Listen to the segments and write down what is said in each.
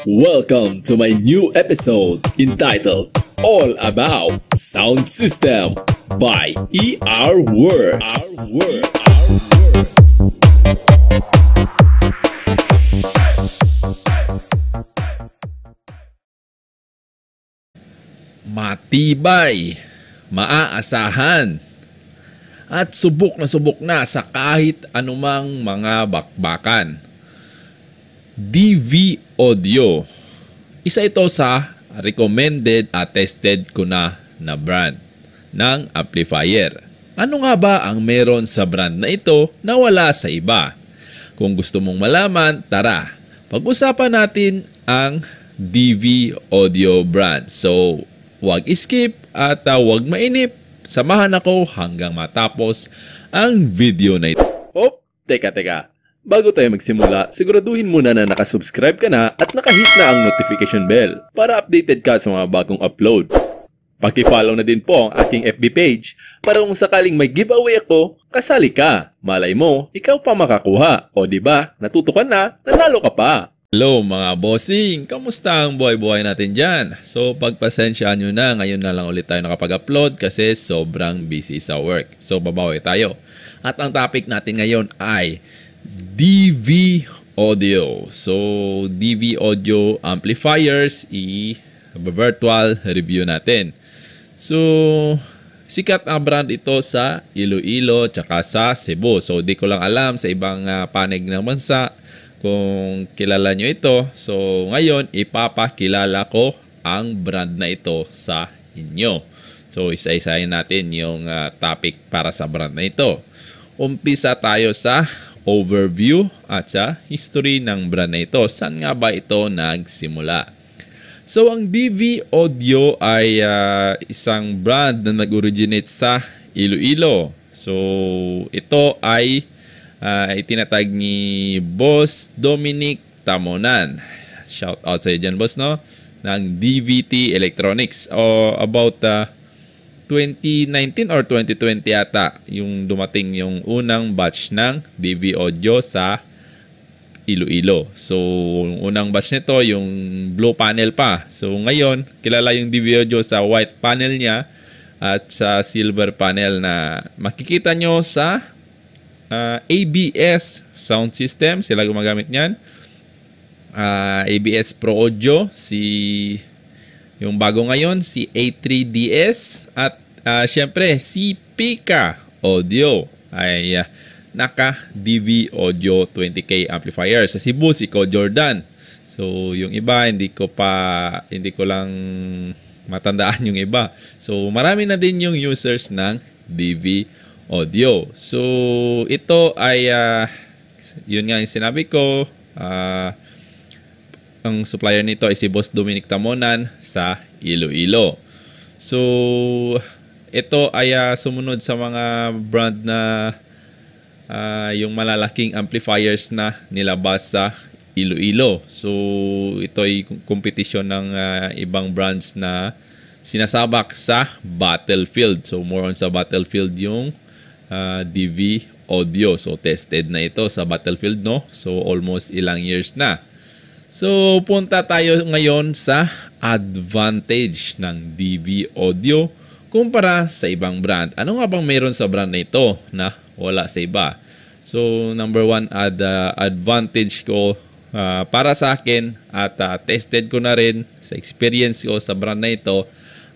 Welcome to my new episode entitled All About Sound System by ER Works. Matibay, maaasahan, at subok na sa kahit anumang mga bakbakan. DV Audio. Isa ito sa recommended at tested ko na brand ng amplifier. Ano nga ba ang meron sa brand na ito na wala sa iba? Kung gusto mong malaman, tara, pag-usapan natin ang DV Audio brand. So, huwag skip at huwag mainip. Samahan ako hanggang matapos ang video na ito. Oh, teka. Bago tayo magsimula, siguraduhin muna na nakasubscribe ka na at nakahit na ang notification bell para updated ka sa mga bagong upload. Paki-follow na din po ang aking FB page para kung sakaling may giveaway ako, kasali ka. Malay mo, ikaw pa makakuha. O diba, natuto ka na, nanalo ka pa. Hello mga bossing! Kamusta ang buhay-buhay natin dyan? So pagpasensyaan nyo na, ngayon na lang ulit tayo nakapag-upload kasi sobrang busy sa work. So babawi tayo. At ang topic natin ngayon ay DV Audio. So DV Audio amplifiers, i-virtual review natin. So sikat na brand ito sa Iloilo tsaka sa Cebu. So di ko lang alam sa ibang panig ng bansa kung kilala nyo ito. So ngayon ipapakilala ko ang brand na ito sa inyo. So isa-isahin natin yung topic para sa brand na ito. Umpisa tayo sa overview at sa history ng brand na ito. Saan nga ba ito nagsimula? So ang DV Audio ay isang brand na nag-originate sa Iloilo. So ito ay itinatag ni Boss Dominic Tamonan. Shout out sa iyo dyan, boss, no? Ng DVT Electronics. O about 2019 or 2020 yata yung dumating yung unang batch ng DV Audio sa Iloilo. So, unang batch nito yung blue panel pa. So, ngayon, kilala yung DV Audio sa white panel niya at sa silver panel na makikita nyo sa ABS sound system. Sila gumagamit niyan. ABS Pro Audio, yung bago ngayon, si A3DS at syempre si Pika Audio ay naka-DV Audio 20K amplifier. Sa Cebu, si Ko Jordan. So yung iba, hindi ko lang matandaan yung iba. So marami na din yung users ng DV Audio. So ito ay yun nga yung sinabi ko, ang supplier nito ay si Boss Dominic Tamonan sa Iloilo. So, ito ay sumunod sa mga brand na yung malalaking amplifiers na nilabas sa Iloilo. So, ito ay kompetisyon ng ibang brands na sinasabak sa Battlefield. So, more on sa Battlefield yung DV Audio. So, tested na ito sa Battlefield, no? So, almost ilang years na. So, punta tayo ngayon sa advantage ng DV Audio kumpara sa ibang brand. Ano nga bang meron sa brand na ito na wala sa iba? So, number one, advantage ko para sa akin at tested ko na rin sa experience ko sa brand na ito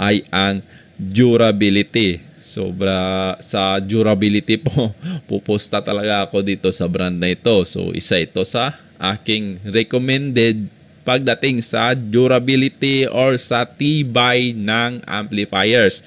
ay ang durability. Sa durability po, pupusta talaga ako dito sa brand na ito. So, isa ito sa aking recommended pagdating sa durability or sa tibay ng amplifiers.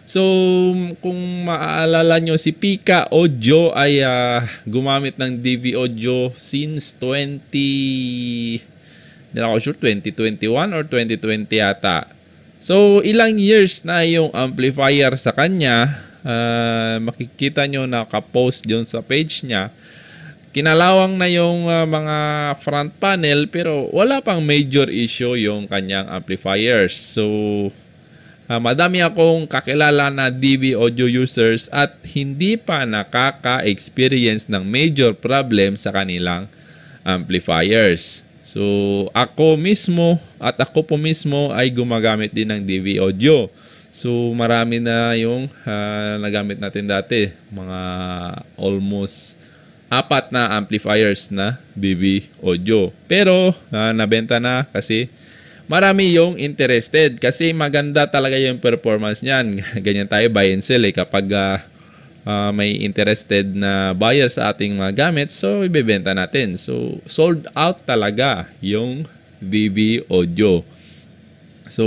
So, kung maaalala nyo, si Pika Audio ay gumamit ng DV Audio since 2021 or 2020 yata. So, ilang years na yung amplifier sa kanya. Makikita nyo nakapost yun sa page niya. Kinalawang na yung mga front panel pero wala pang major issue yung kanyang amplifiers. So, madami akong kakilala na DV Audio users at hindi pa nakaka-experience ng major problem sa kanilang amplifiers. So ako po mismo ay gumagamit din ng DV Audio. So marami na yung nagamit natin dati. Mga almost 4 na amplifiers na DV Audio. Pero nabenta na kasi marami yung interested. Kasi maganda talaga yung performance niyan. Ganyan tayo buy and sell kapag may interested na buyer sa ating mga gamit, so ibebenta natin. So sold out talaga yung DV Audio. So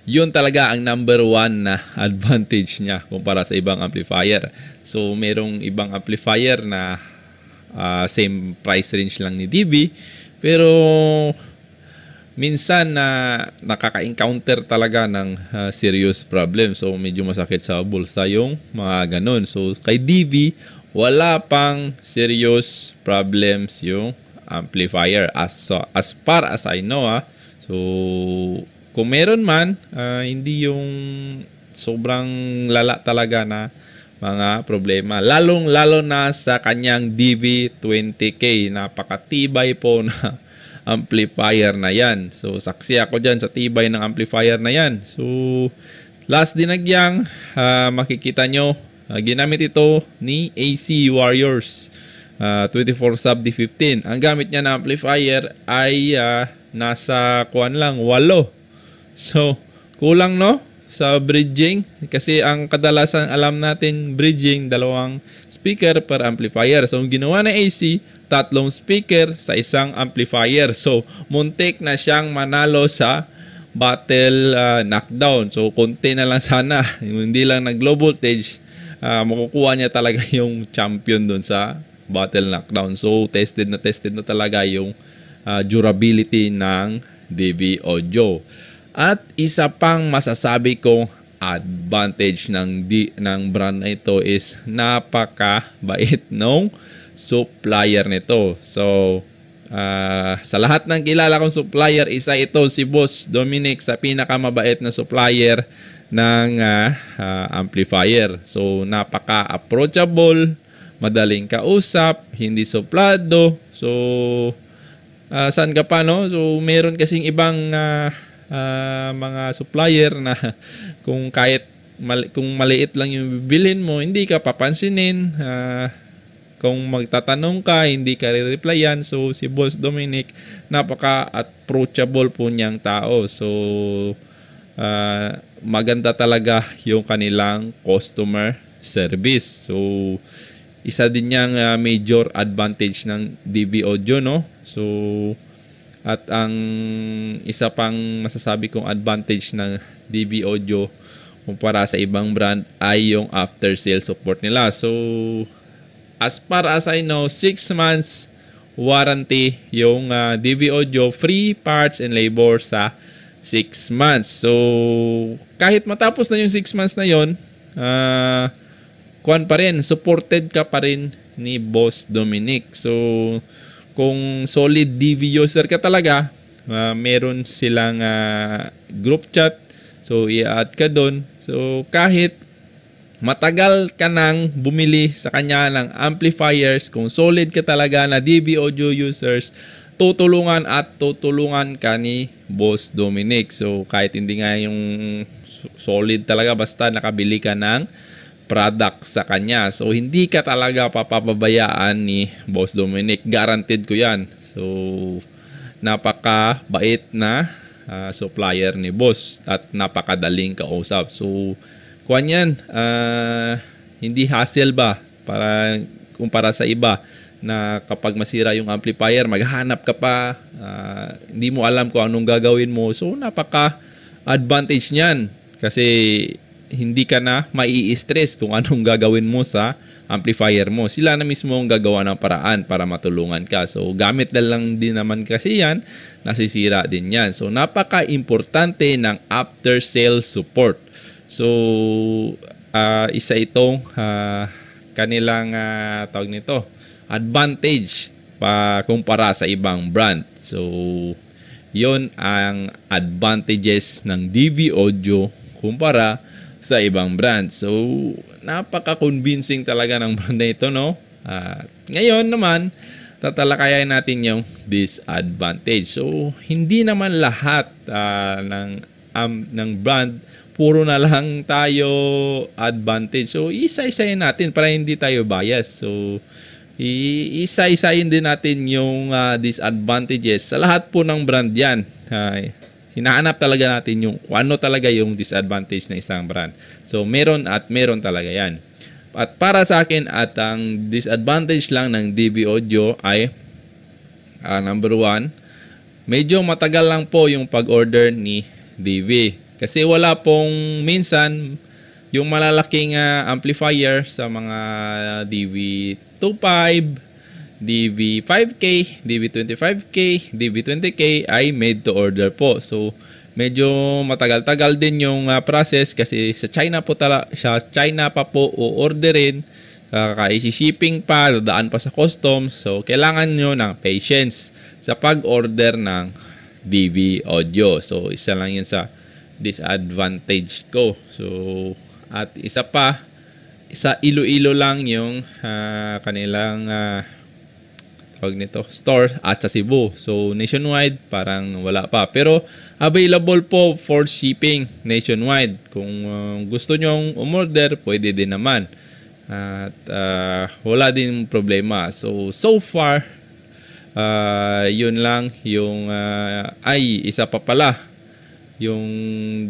yun talaga ang number 1 na advantage niya kumpara sa ibang amplifier. So merong ibang amplifier na same price range lang ni DV, pero minsan na nakaka-encounter talaga ng serious problem. So medyo masakit sa bulsa yung mga ganun. So kay DV, wala pang serious problems yung amplifier as far as I know. So kung meron man, hindi yung sobrang lala talaga na mga problema. Lalo na sa kanyang DV20K. Napakatibay po na amplifier na yan. So saksi ako dyan sa tibay ng amplifier na yan. So last dinagyang makikita nyo, ginamit ito ni AC Warriors 24 sub D15. Ang gamit niya na amplifier ay nasa 8. So kulang no sa bridging, kasi ang kadalasan alam natin bridging 2 speaker per amplifier. So ang ginawa na AC, 3 speaker sa isang amplifier. So muntik na siyang manalo sa battle knockdown. So konti na lang sana, hindi lang nag low voltage, makukuha niya talaga yung champion dun sa battle knockdown. So tested na talaga yung durability ng DV Audio. At isa pang masasabi kong advantage ng brand na ito is napakabait nung supplier nito. So sa lahat ng kilala kong supplier, isa ito si Boss Dominic sa pinakamabait na supplier ng amplifier. So napaka-approachable, madaling kausap, hindi suplado. So saan ka pa no? So meron kasing ibang mga supplier na kung kung maliit lang yung bibilhin mo, hindi ka papansinin. Kung magtatanong ka, hindi ka re-replyan. So si Boss Dominic, napaka-approachable po niyang tao. So maganda talaga yung kanilang customer service. So isa din niyang major advantage ng DV Audio, no? So at ang isa pang masasabi kong advantage ng DV Audio kumpara sa ibang brand ay yung after sale support nila. So as far as I know, 6 months warranty yung DV Audio, free parts and labor sa 6 months. So kahit matapos na yung 6 months na yon, kuwan pa rin, supported ka pa rin ni Boss Dominic. So kung solid DV user ka talaga, meron silang group chat. So i-add ka doon. So kahit matagal ka nang bumili sa kanya ng amplifiers, kung solid ka talaga na DV Audio users, tutulungan ka ni Boss Dominic. So kahit hindi nga yung solid talaga, basta nakabili ka ng product sa kanya. So hindi ka talaga papabayaan ni Boss Dominic. Guaranteed ko yan. So napakabait na supplier ni Boss at napakadaling kausap. So kuwan yan, hindi hassle ba para kumpara sa iba na kapag masira yung amplifier, maghahanap ka pa, hindi mo alam kung anong gagawin mo. So napaka-advantage niyan kasi hindi ka na mai-stress kung anong gagawin mo sa amplifier mo. Sila na mismo ang gagawa ng paraan para matulungan ka. So gamit na lang din naman kasi yan, nasisira din yan. So napaka-importante ng after sale support. So isa itong kanilang tawag nito, advantage pa kumpara sa ibang brand. So yon ang advantages ng DV Audio kumpara sa ibang brand. So napaka-convincing talaga ng brand na ito, no? Ngayon naman, tatalakayan natin yung disadvantage. So, hindi naman lahat ng brand puro na lang tayo advantage. So, isa-isayin natin para hindi tayo bias. So, isa-isayin din natin yung disadvantages. Sa lahat po ng brand yan, hinahanap talaga natin yung kung ano talaga yung disadvantage ng isang brand. So, meron at meron talaga yan. At para sa akin at ang disadvantage lang ng DB Audio ay number 1, medyo matagal lang po yung pag-order ni DB. Kasi wala pong minsan yung malalaking amplifier sa mga DB25, DB5K, DB25K, DB20K ay made to order po. So medyo matagal-tagal din yung process kasi sa China pa po o-orderin, isi-shipping pa, dadaan pa sa customs. So kailangan nyo ng patience sa pag-order ng DB Audio. So isa lang yun sa disadvantage ko. So at isa Iloilo lang yung kanilang tawag nito, store at sa Cebu. So nationwide parang wala pa. Pero available po for shipping nationwide. Kung gusto nyong umorder, pwede din naman. At wala din problema. So far, yun lang yung isa pa pala. Yung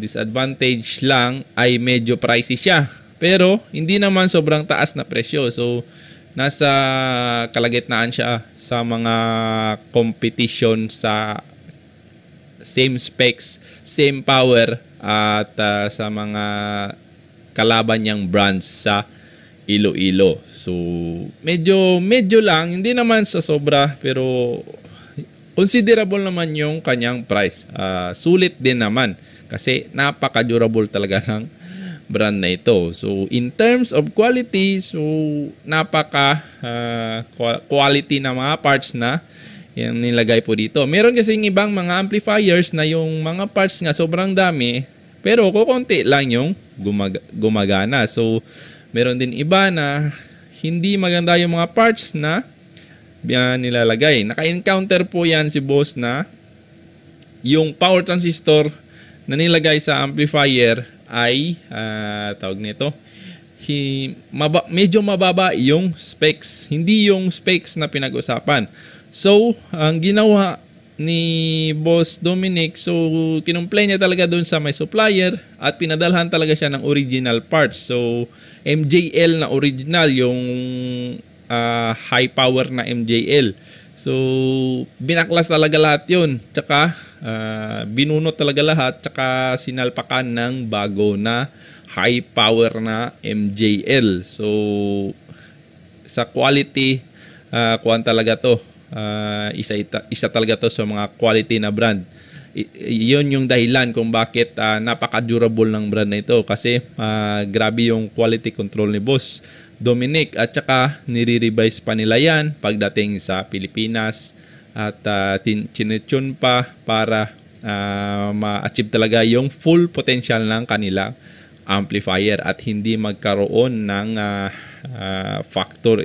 disadvantage lang ay medyo pricey siya. Pero hindi naman sobrang taas na presyo. So nasa kalagitnaan siya sa mga competition sa same specs, same power at sa mga kalaban niyang brands sa Iloilo. So medyo lang, hindi naman sa sobra pero considerable naman yung kanyang price. Sulit din naman kasi napaka-durable talaga ng brand na ito. So in terms of quality, so napaka quality na mga parts na yung nilagay po dito. Meron kasi ibang mga amplifiers na yung mga parts nga sobrang dami pero kukunti lang yung gumagana. So meron din iba na hindi maganda yung mga parts na nilalagay. Naka-encounter po yan si boss na yung power transistor na nilagay sa amplifier ay tawag nito medyo mababa yung specs, hindi yung specs na pinag-usapan. So ang ginawa ni Boss Dominic, so kinumply niya talaga doon sa may supplier at pinadalhan talaga siya ng original parts. So MJL na original, yung high power na MJL. So binaklas talaga lahat yun. Tsaka binunot talaga lahat. Tsaka sinalpakan ng bago na high power na MJL. So sa quality, kuwan talaga to. Isa talaga to sa mga quality na brand. Yun yung dahilan kung bakit napaka-durable ng brand na ito. Kasi grabe yung quality control ni Boss Dominic at saka nire-revise pa nila yan pagdating sa Pilipinas at chinitune pa para ma-achieve talaga yung full potential ng kanila amplifier at hindi magkaroon ng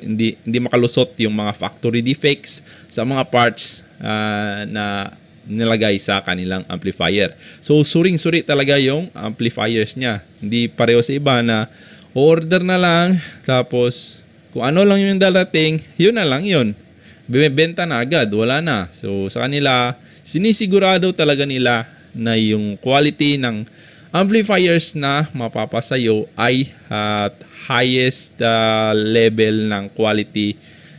hindi makalusot yung mga factory defects sa mga parts na nilagay sa kanilang amplifier. So suring-suri talaga yung amplifiers niya. Hindi pareho sa iba na order na lang, tapos kung ano lang yung darating, yun na lang yun. Bibenta na agad, wala na. So sa kanila, sinisigurado talaga nila na yung quality ng amplifiers na mapapasayo ay at highest level ng quality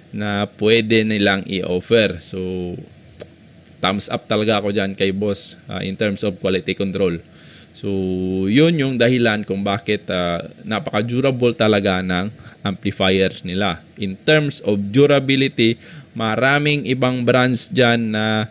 na pwede nilang i-offer. So thumbs up talaga ako dyan kay Boss in terms of quality control. So, yun yung dahilan kung bakit napaka-durable talaga ng amplifiers nila. In terms of durability, maraming ibang brands dyan na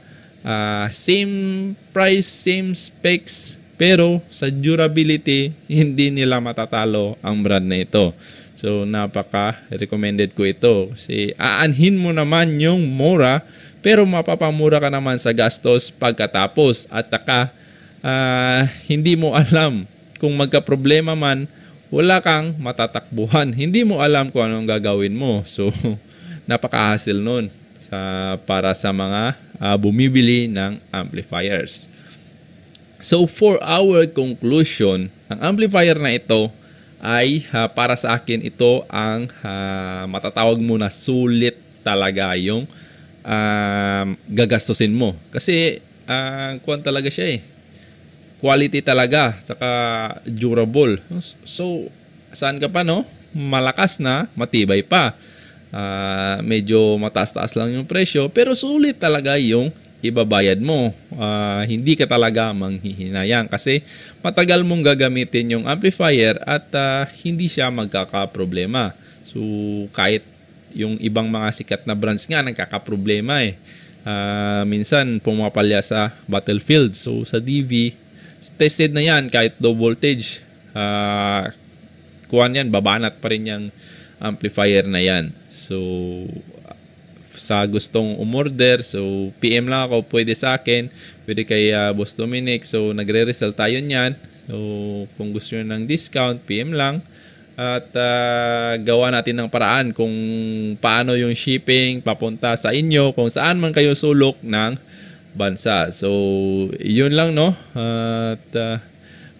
same price, same specs, pero sa durability, hindi nila matatalo ang brand na ito. So, napaka-recommended ko ito. Kasi aanhin mo naman yung mura, pero mapapamura ka naman sa gastos pagkatapos at hindi mo alam kung magka-problema man, wala kang matatakbuhan. Hindi mo alam kung anong gagawin mo. So, napaka-hassle nun. para sa mga bumibili ng amplifiers. So for our conclusion, ang amplifier na ito ay para sa akin ito ang matatawag mo na sulit talaga yung gagastusin mo. Kasi kuwan talaga siya eh. Quality talaga, saka durable. So saan ka pa no? Malakas na, matibay pa. Medyo mataas-taas lang yung presyo pero sulit talaga yung ibabayad mo. Hindi ka talaga manghihinayang kasi matagal mong gagamitin yung amplifier at hindi siya magkakaproblema. So kahit yung ibang mga sikat na brands nga nagkakaproblema eh. Minsan pumapalya sa Battlefield. So sa DV, tested na yan kahit low voltage. Kuhan yan, babanat pa rin yung amplifier na yan. So sa gustong umorder, so PM lang ako, pwede sa akin, pwede kay Boss Dominic. So nagre-resell tayo niyan. So kung gusto nyo ng discount, PM lang. At gawa natin ng paraan kung paano yung shipping papunta sa inyo, kung saan man kayo sulok ng bansa. So yun lang no. At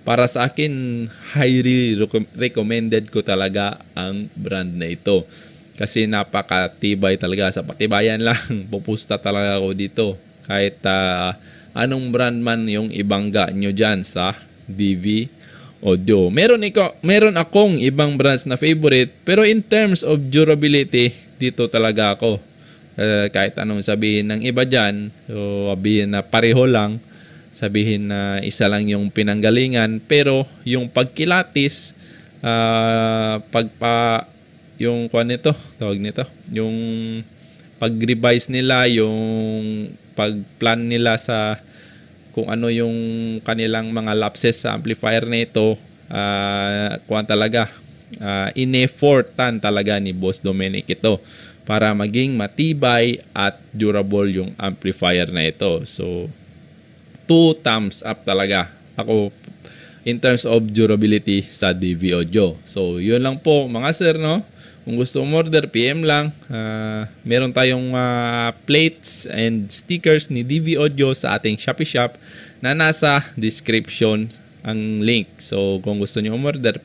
para sa akin, highly recommended ko talaga ang brand na ito. Kasi napakatibay talaga. Sa patibayan lang, pupusta talaga ako dito. Kahit anong brand man yung ibangga nyo dyan sa DV Audio. Meron akong ibang brands na favorite. Pero in terms of durability, dito talaga ako. Kahit anong sabihin ng iba dyan, so sabihin na pareho lang, sabihin na isa lang yung pinanggalingan. Pero yung pagkilatis, yung kuan nito, tawag nito, yung pag-revise nila, yung pag-plan nila sa kung ano yung kanilang mga lapses sa amplifier na ito, kuan talaga, in-effortan talaga ni Boss Dominic ito para maging matibay at durable yung amplifier na ito. So 2 thumbs up talaga ako in terms of durability sa DV Audio. So yun lang po mga sir no. Kung gusto umorder, PM lang. Meron tayong plates and stickers ni DV Audio sa ating Shopee Shop na nasa description ang link. So kung gusto nyo umorder,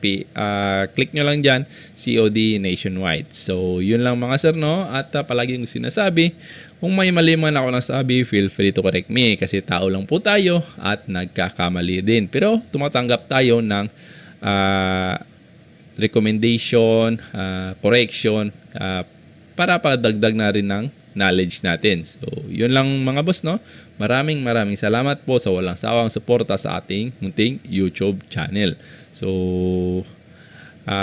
click nyo lang dyan, COD nationwide. So yun lang mga sir no. At palagi yung sinasabi, kung may mali man ako nasabi, feel free to correct me kasi tao lang po tayo at nagkakamali din. Pero tumatanggap tayo ng recommendation, correction, para padagdag na rin ng knowledge natin. So, yun lang mga boss, no? Maraming salamat po sa walang sawang suporta sa ating munting YouTube channel. So,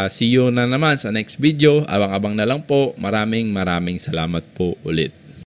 see you na naman sa next video. Abang-abang na lang po. Maraming salamat po ulit.